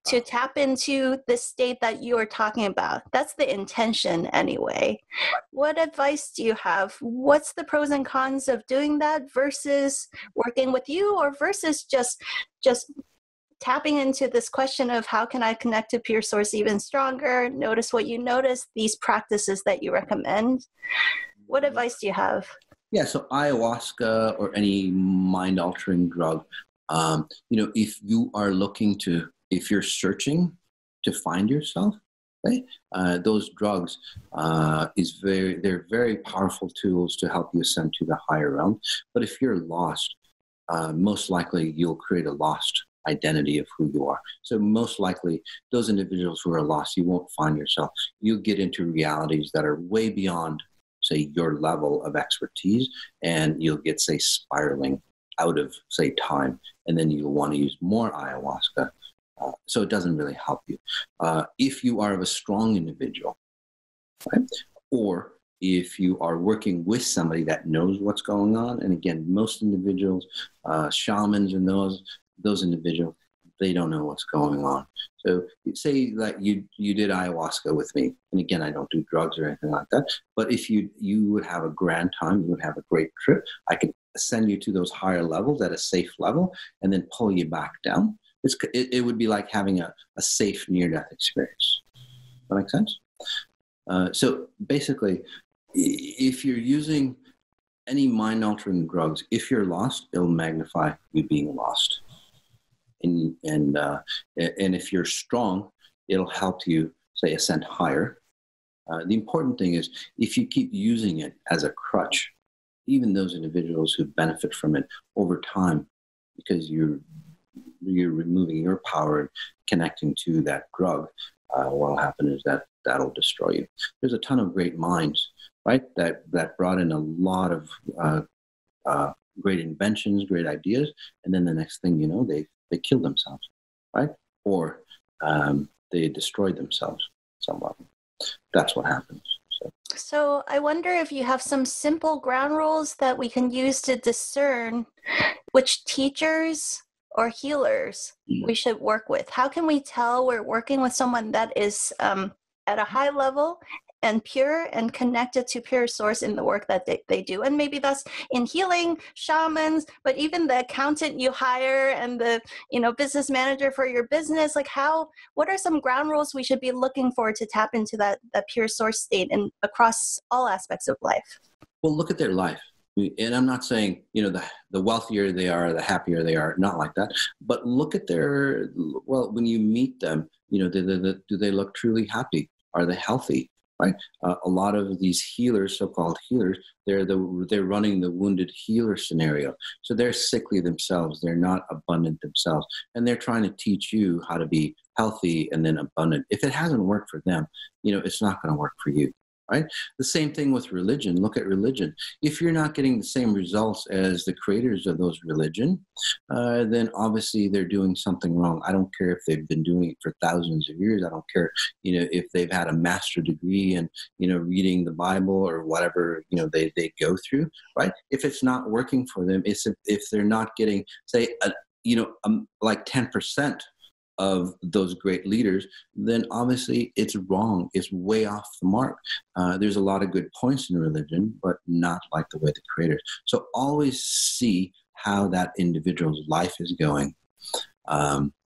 to tap into the state that you are talking about. That's the intention anyway. What advice do you have? What's the pros and cons of doing that versus working with you, or versus just tapping into this question of how can I connect to pure source even stronger? Notice what you notice, these practices that you recommend. What advice do you have? Yeah, so ayahuasca or any mind-altering drug, if you are if you're searching to find yourself, right? Those drugs they're very powerful tools to help you ascend to the higher realm. But if you're lost, most likely you'll create a lost identity of who you are. So most likely those individuals who are lost, you won't find yourself. You'll get into realities that are way beyond, say, your level of expertise, and you'll get, say, spiraling out of, say, time, and then you'll want to use more ayahuasca. So it doesn't really help you. If you are a strong individual, right? Or if you are working with somebody that knows what's going on, and again, most individuals, shamans and those individuals, they don't know what's going on. So say that you did ayahuasca with me, and again, I don't do drugs or anything like that, but if you would have a grand time, you would have a great trip, I could send you to those higher levels at a safe level and then pull you back down. It would be like having a safe near-death experience. That makes sense? So basically, if you're using any mind-altering drugs, if you're lost, it'll magnify you being lost. And if you're strong, it'll help you, say, ascend higher. The important thing is, if you keep using it as a crutch, even those individuals who benefit from it over time, because you're removing your power and connecting to that drug, what'll happen is that'll destroy you. There's a ton of great minds, right, that brought in a lot of great inventions, great ideas, and then the next thing you know, they killed themselves, right? Or they destroyed themselves somewhat. That's what happens. So I wonder if you have some simple ground rules that we can use to discern which teachers or healers we should work with. How can we tell we're working with someone that is at a high level and pure and connected to pure source in the work that they do? And maybe that's in healing, shamans, but even the accountant you hire and the business manager for your business. Like what are some ground rules we should be looking for to tap into that pure source state and across all aspects of life? Well, look at their life. And I'm not saying, the wealthier they are, the happier they are, not like that. But look at when you meet them, do they look truly happy? Are they healthy? Right? A lot of these healers, so-called healers, they're running the wounded healer scenario. So they're sickly themselves. They're not abundant themselves. And they're trying to teach you how to be healthy and then abundant. If it hasn't worked for them, it's not going to work for you. right? The same thing with religion. Look at religion. If you're not getting the same results as the creators of those religion, then obviously they're doing something wrong. I don't care if they've been doing it for thousands of years. I don't care, if they've had a master degree and, reading the Bible or whatever, they go through, right? If it's not working for them, if they're not getting, say, like 10% of those great leaders, then obviously it's wrong. It's way off the mark. There's a lot of good points in religion, but not like the way the creators. So always see how that individual's life is going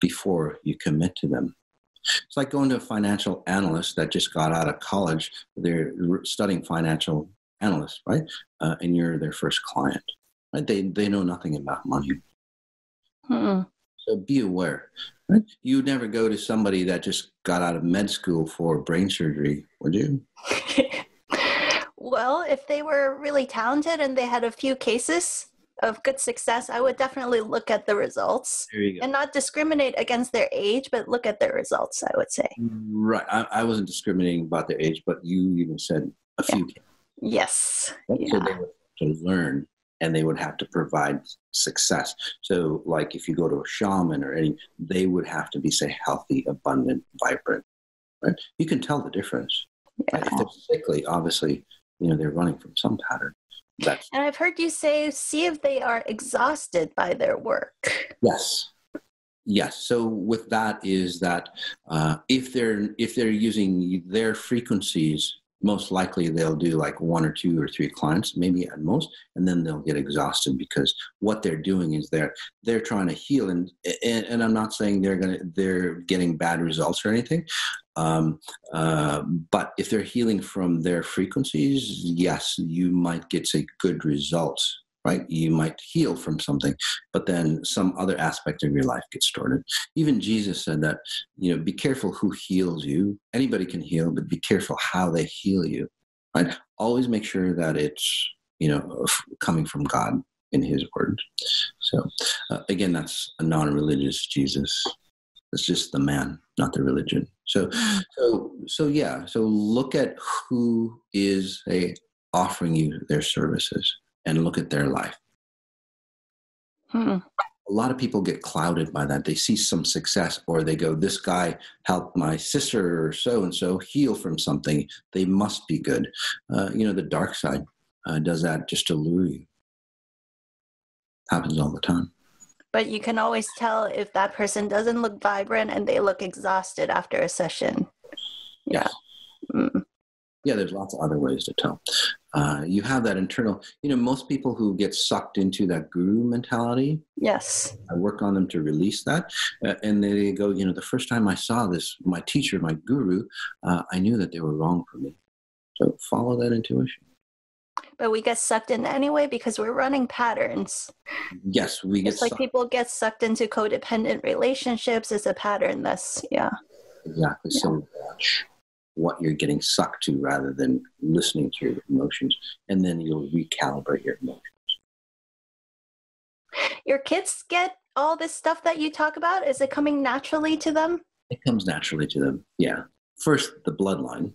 before you commit to them. It's like going to a financial analyst that just got out of college. They're studying financial analysts, right? And you're their first client, right? They know nothing about money. So be aware. Right? You would never go to somebody that just got out of med school for brain surgery, would you? Well, if they were really talented and they had a few cases of good success, I would definitely look at the results and not discriminate against their age, but look at their results, I would say. Right. I wasn't discriminating about their age, but you even said a few cases. Yes. Right? Yeah. So they would have to learn and they would have to provide success. So like if you go to a shaman or they would have to be, say, healthy, abundant, vibrant, right? You can tell the difference. Yeah. Right? If they're sickly, obviously, they're running from some pattern. And I've heard you say, see if they are exhausted by their work. Yes. So with that is that if they're using their frequencies, most likely they'll do like 1 or 2 or 3 clients, maybe at most, and then they'll get exhausted because what they're doing is they're trying to heal, and I'm not saying they're getting bad results or anything, but if they're healing from their frequencies, yes, you might get, say, good results. Right? You might heal from something, but then some other aspect of your life gets distorted. Even Jesus said that, be careful who heals you. Anybody can heal, but be careful how they heal you. Right? Always make sure that it's, coming from God in His Word. So again, that's a non-religious Jesus. It's just the man, not the religion. So yeah. So look at who is offering you their services. And look at their life. A lot of people get clouded by that. They see some success or they go, this guy helped my sister or so-and-so heal from something. They must be good. The dark side does that just to lure you. Happens all the time. But you can always tell if that person doesn't look vibrant and they look exhausted after a session. Yeah. Yeah, there's lots of other ways to tell. You have that internal, most people who get sucked into that guru mentality. Yes. I work on them to release that. And they go, the first time I saw this, my teacher, my guru, I knew that they were wrong for me. So follow that intuition. But we get sucked in anyway because we're running patterns. Yes, we get sucked. It's like people get sucked into codependent relationships. It's a pattern Exactly. Yeah. So watch what you're getting sucked to rather than listening to your emotions, and then you'll recalibrate your emotions. Your kids get all this stuff that you talk about? Is it coming naturally to them? It comes naturally to them, yeah. First, the bloodline,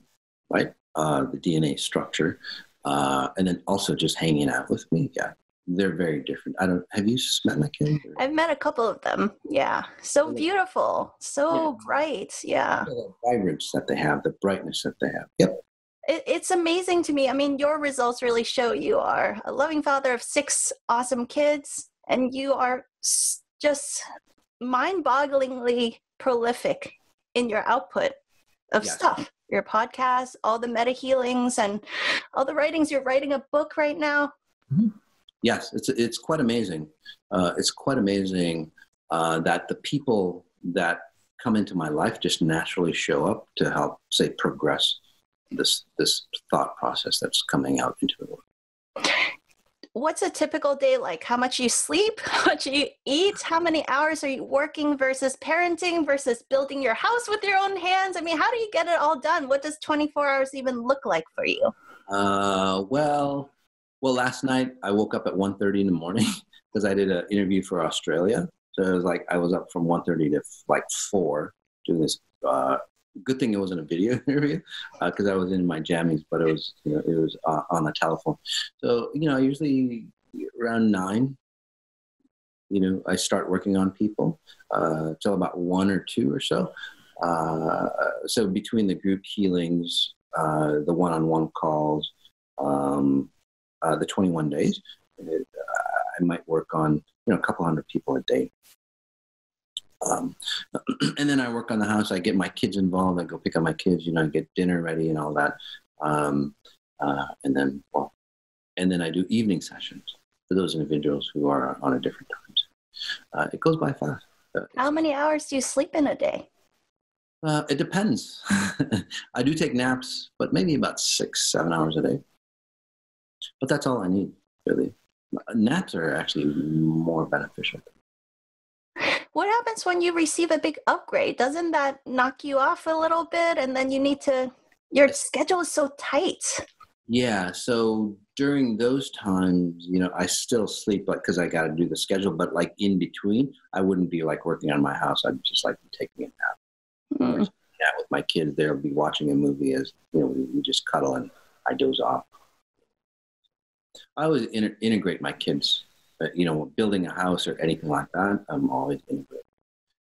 right? The DNA structure, and then also just hanging out with me, yeah. They're very different. Have you met my kids? I've met a couple of them. Yeah. So beautiful. So bright. Yeah. The vibrance that they have, the brightness that they have. Yep. It's amazing to me. I mean, your results really show you are a loving father of 6 awesome kids, and you are just mind-bogglingly prolific in your output of stuff. Your podcast, all the meta healings, and all the writings. You're writing a book right now. Mm-hmm. Yes, it's quite amazing. It's quite amazing that the people that come into my life just naturally show up to help, say, progress this thought process that's coming out into the world. What's a typical day like? How much you sleep? How much you eat? How many hours are you working versus parenting versus building your house with your own hands? I mean, how do you get it all done? What does 24 hours even look like for you? Well, last night I woke up at 1:30 in the morning because I did an interview for Australia. So it was like I was up from 1:30 to like 4 doing this Good thing it wasn't a video interview because I was in my jammies, but it was, on the telephone. So, I usually around 9, I start working on people till about 1 or 2 or so. So between the group healings, the one-on-one calls, the 21 days, I might work on, a couple hundred people a day. And then I work on the house. I get my kids involved. I go pick up my kids, get dinner ready and all that. And then I do evening sessions for those individuals who are on a different times. It goes by fast. How many hours do you sleep in a day? It depends. I do take naps, but maybe about 6-7 hours a day. But that's all I need, really. Naps are actually more beneficial. What happens when you receive a big upgrade? Doesn't that knock you off a little bit? And then your schedule is so tight. Yeah. So during those times, I still sleep because I got to do the schedule. But like in between, I wouldn't be like working on my house. I'd just like be taking a nap. With my kids, they'll be watching a movie as, we just cuddle and I doze off. I always integrate my kids. Building a house or anything like that, I'm always integrating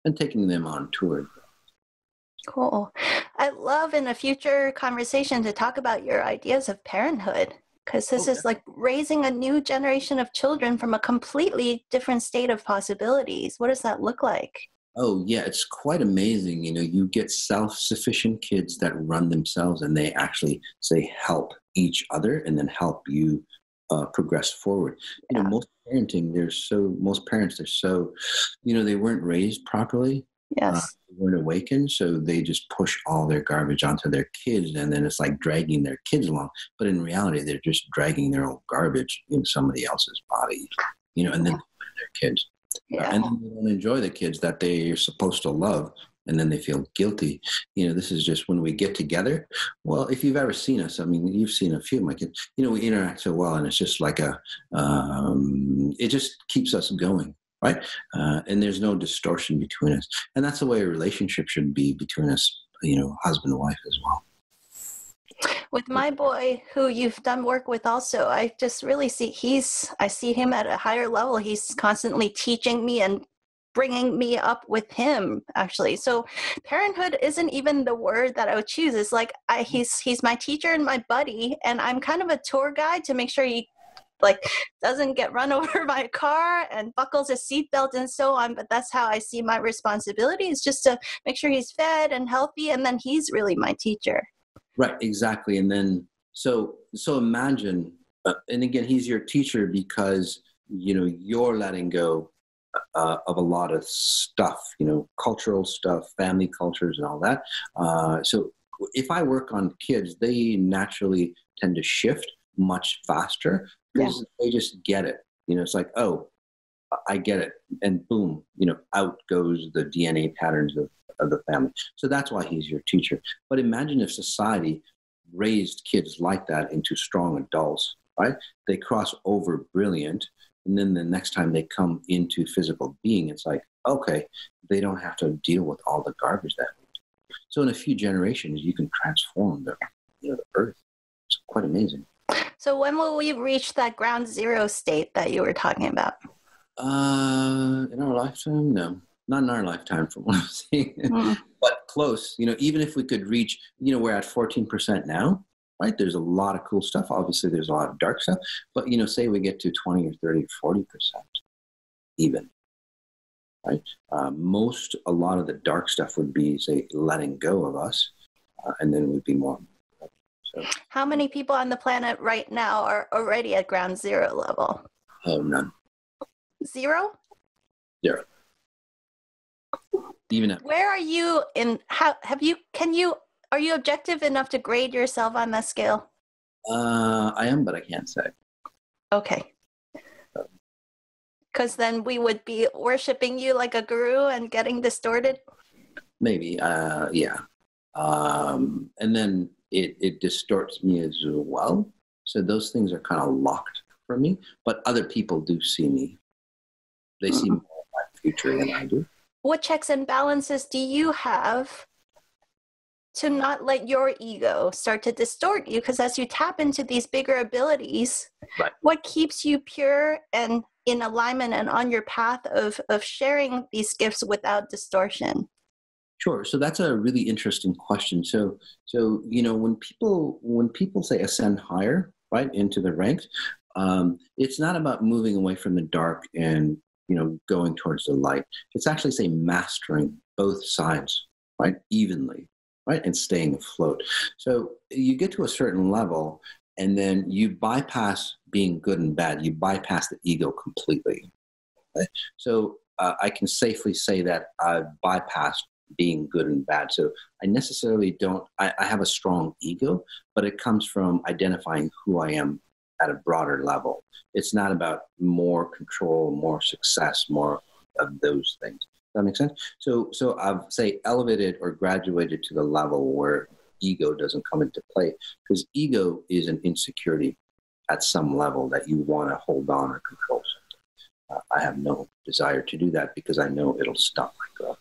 and taking them on tours. Cool. I'd love in a future conversation to talk about your ideas of parenthood, because this is like raising a new generation of children from a completely different state of possibilities. What does that look like? Oh, yeah, it's quite amazing. You get self-sufficient kids that run themselves and they actually say help each other and then help you progress forward. Most parents, they're so, they weren't raised properly. Yes. They weren't awakened. So they just push all their garbage onto their kids. And then it's like dragging their kids along. But in reality, they're just dragging their own garbage in somebody else's body, and then their kids. And then they don't enjoy the kids that they're supposed to love. And then they feel guilty. This is just when we get together. Well, if you've ever seen us, you've seen a few of my kids, we interact so well and it's just like it just keeps us going, right? And there's no distortion between us. And that's the way a relationship should be between us, husband and wife as well. With my boy, who you've done work with also, I just really see I see him at a higher level. He's constantly teaching me and bringing me up with him, actually. So parenthood isn't even the word that I would choose. It's like he's my teacher and my buddy, and I'm kind of a tour guide to make sure he doesn't get run over by a car and buckles his seatbelt and so on. But that's how I see my responsibility, is just to make sure he's fed and healthy, and then he's really my teacher. Right, exactly. And then so imagine, and again, he's your teacher because you're letting go of a lot of stuff, cultural stuff, family cultures and all that. So if I work on kids, they naturally tend to shift much faster because they just get it. It's like, oh, I get it. And boom, out goes the DNA patterns of the family. So that's why he's your teacher. But imagine if society raised kids like that into strong adults, right? They cross over brilliant. And then the next time they come into physical being, it's like, okay, they don't have to deal with all the garbage that we do. So in a few generations, you can transform the earth. It's quite amazing. So when will we reach that ground zero state that you were talking about? In our lifetime? No, not in our lifetime from what I'm seeing, but close. Even if we could reach, we're at 14% now. Right? There's a lot of cool stuff. Obviously, there's a lot of dark stuff. But, say we get to 20 or 30 or 40% even, right? A lot of the dark stuff would be, say, letting go of us, and then we'd be more. So, how many people on the planet right now are already at ground zero level? Oh, none. Zero? Zero. Even at, where are you in? Are you objective enough to grade yourself on that scale? I am, but I can't say. Okay. Because then we would be worshiping you like a guru and getting distorted? Maybe, yeah. And then it distorts me as well. So those things are kind of locked for me. But other people do see me. They see more of my future than I do. What checks and balances do you have to not let your ego start to distort you, because as you tap into these bigger abilities, Right. what keeps you pure and in alignment and on your path of sharing these gifts without distortion? Sure. So that's a really interesting question. So when people say ascend higher, right, into the ranks, it's not about moving away from the dark and going towards the light. It's actually say mastering both sides, right, evenly, right, and staying afloat. So you get to a certain level, and then you bypass being good and bad. You bypass the ego completely. Right? So I can safely say that I've bypassed being good and bad. So I necessarily don't, I have a strong ego, but it comes from identifying who I am at a broader level. It's not about more control, more success, more of those things. Does that make sense? So I've say elevated or graduated to the level where ego doesn't come into play, because ego is an insecurity at some level that you want to hold on or control something. I have no desire to do that because I know it'll stop my growth.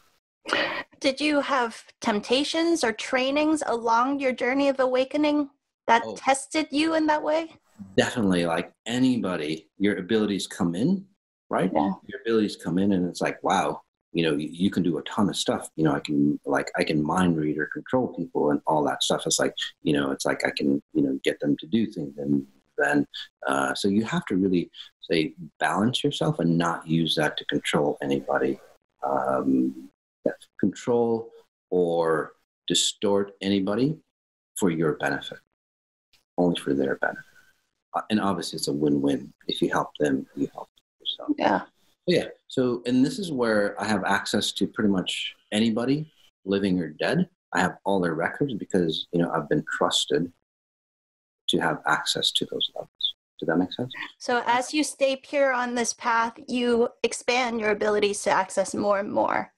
Did you have temptations or trainings along your journey of awakening that tested you in that way? Definitely. Like anybody, your abilities come in, right? Yeah. Your abilities come in and it's like, wow, you can do a ton of stuff. I can mind read or control people and all that stuff. It's like, it's like I can, get them to do things. And then, so you have to really balance yourself and not use that to control anybody. Control or distort anybody for your benefit, only for their benefit. And obviously it's a win-win. If you help them, you help yourself. Yeah. Yeah. So, and this is where I have access to pretty much anybody, living or dead. I have all their records because, I've been trusted to have access to those levels. Does that make sense? So as you stay pure on this path, you expand your abilities to access more and more.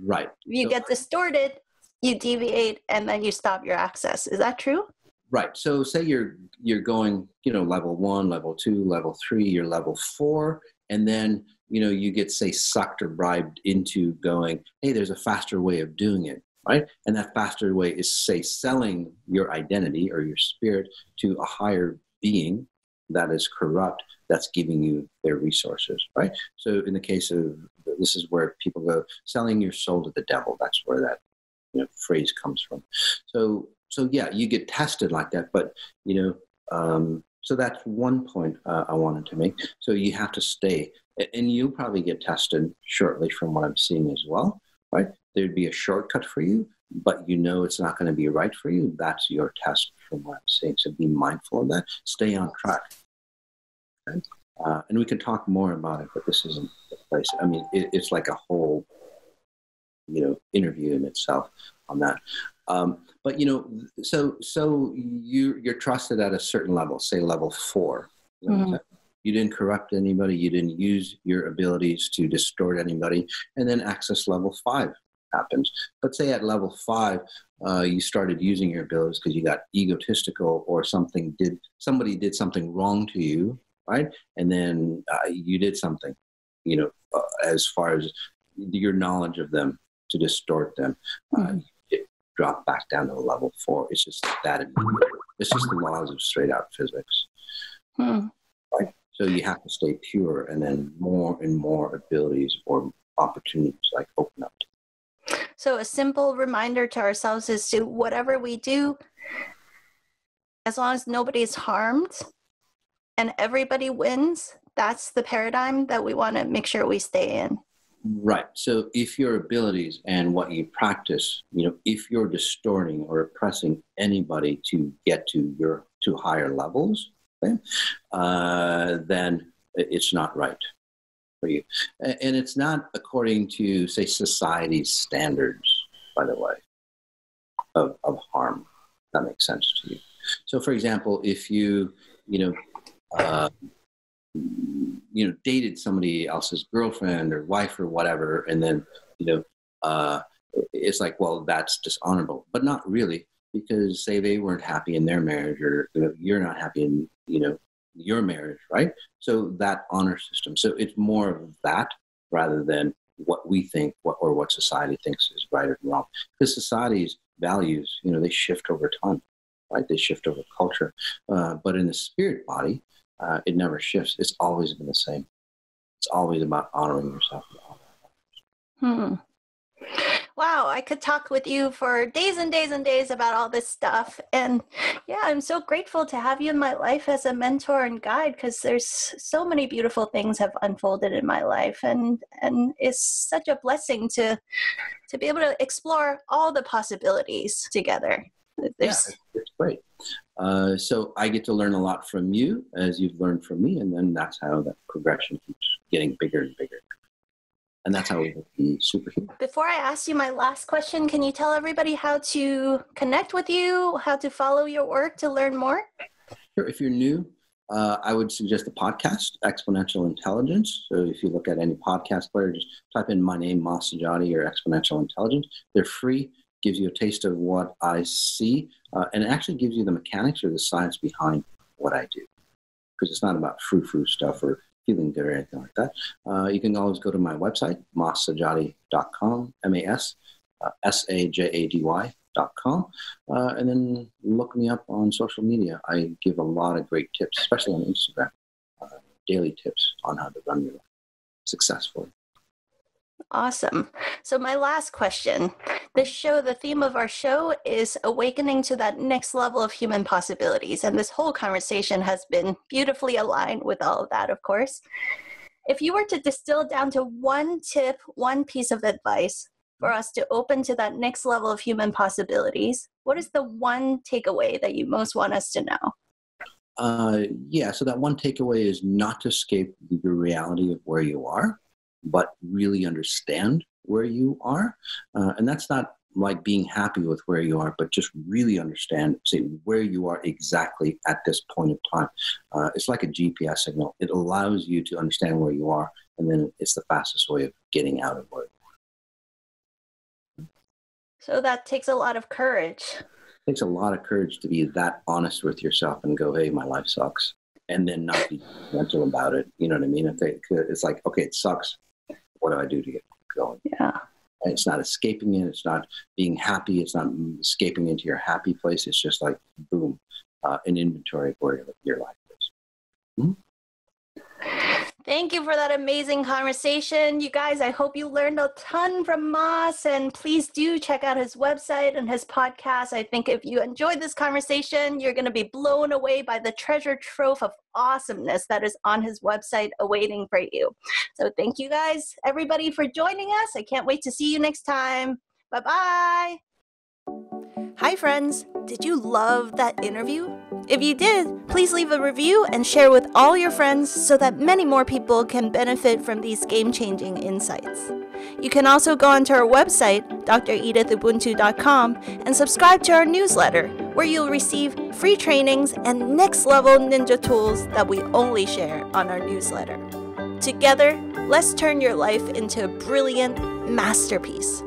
Right. You get distorted, you deviate, and then you stop your access. Is that true? Right. So say you're going, level 1, level 2, level 3, you're level 4, and then, you get, say, sucked or bribed into going, hey, there's a faster way of doing it, right? And that faster way is, say, selling your identity or your spirit to a higher being that is corrupt, that's giving you their resources, right? So in the case of, this is where people go, selling your soul to the devil. That's where that phrase comes from. So yeah, you get tested like that, but so that's one point I wanted to make. So you have to stay, and you'll probably get tested shortly from what I'm seeing as well, right? There'd be a shortcut for you, but it's not going to be right for you. That's your test from what I'm seeing. So be mindful of that. Stay on track. Okay? And we can talk more about it, but this isn't the place. I mean, it's like a whole, interview in itself on that. But so you're trusted at a certain level, say level 4. Mm-hmm. You didn't corrupt anybody. You didn't use your abilities to distort anybody. And then access level 5 happens. But say at level 5, you started using your abilities because you got egotistical or somebody did something wrong to you, right? And then you did something, as far as your knowledge of them to distort them. It dropped back down to level 4. It's just that. It's just the laws of straight out physics. Right? So you have to stay pure, and then more and more abilities or opportunities open up. So a simple reminder to ourselves is to whatever we do, as long as nobody's harmed and everybody wins, that's the paradigm that we want to make sure we stay in. Right. So if your abilities and what you practice, if you're distorting or oppressing anybody to get to higher levels, okay, then it's not right for you. And it's not according to, say, society's standards, by the way, of harm. That makes sense to you. So, for example, if you dated somebody else's girlfriend or wife or whatever, and then, it's like, well, that's dishonorable, but not really, because say they weren't happy in their marriage, or you're not happy in, your marriage, right? So that honor system. So it's more of that rather than what we think or what society thinks is right or wrong, because society's values, they shift over time, right? They shift over culture. But in the spirit body, it never shifts. It's always been the same. It's always about honoring yourself. Wow, I could talk with you for days and days and days about all this stuff. And yeah, I'm so grateful to have you in my life as a mentor and guide, because there's so many beautiful things have unfolded in my life. And it's such a blessing to be able to explore all the possibilities together. It's great. So I get to learn a lot from you as you've learned from me. And then that's how that progression keeps getting bigger and bigger. And that's how we will be superhuman. Before I ask you my last question, can you tell everybody how to connect with you, how to follow your work to learn more? Sure. If you're new, I would suggest the podcast, Exponential Intelligence. So if you look at any podcast player, just type in my name, Mas Sajady, or Exponential Intelligence. They're free, gives you a taste of what I see, and it actually gives you the mechanics or the science behind what I do. Because it's not about frou-frou stuff or feeling good or anything like that. You can always go to my website, massajady.com, MASSAJADY.com, and then look me up on social media. I give a lot of great tips, especially on Instagram, daily tips on how to run your life successfully. Awesome. So my last question, the theme of our show is awakening to that next level of human possibilities. And this whole conversation has been beautifully aligned with all of that, of course. If you were to distill down to one tip, one piece of advice for us to open to that next level of human possibilities, what is the one takeaway that you most want us to know? So that one takeaway is not to escape the reality of where you are, but really understand where you are. And that's not like being happy with where you are, but just really understand, say, where you are exactly at this point of time. It's like a GPS signal. It allows you to understand where you are, and then it's the fastest way of getting out of where you are. So that takes a lot of courage. It takes a lot of courage to be that honest with yourself and go, hey, my life sucks. And then not be mental about it. You know what I mean? It's like, okay, it sucks. What do I do to get going? Yeah. And it's not escaping it. It's not being happy. It's not escaping into your happy place. It's just like, boom, an inventory of where your life is. Mm-hmm. Thank you for that amazing conversation. You guys, I hope you learned a ton from Mas, and please do check out his website and his podcast. I think if you enjoyed this conversation, you're going to be blown away by the treasure trove of awesomeness that is on his website awaiting for you. So thank you guys, everybody, for joining us. I can't wait to see you next time. Bye-bye. Hi, friends. Did you love that interview? If you did, please leave a review and share with all your friends so that many more people can benefit from these game-changing insights. You can also go onto our website, dredithubuntu.com, and subscribe to our newsletter, where you'll receive free trainings and next-level ninja tools that we only share on our newsletter. Together, let's turn your life into a brilliant masterpiece.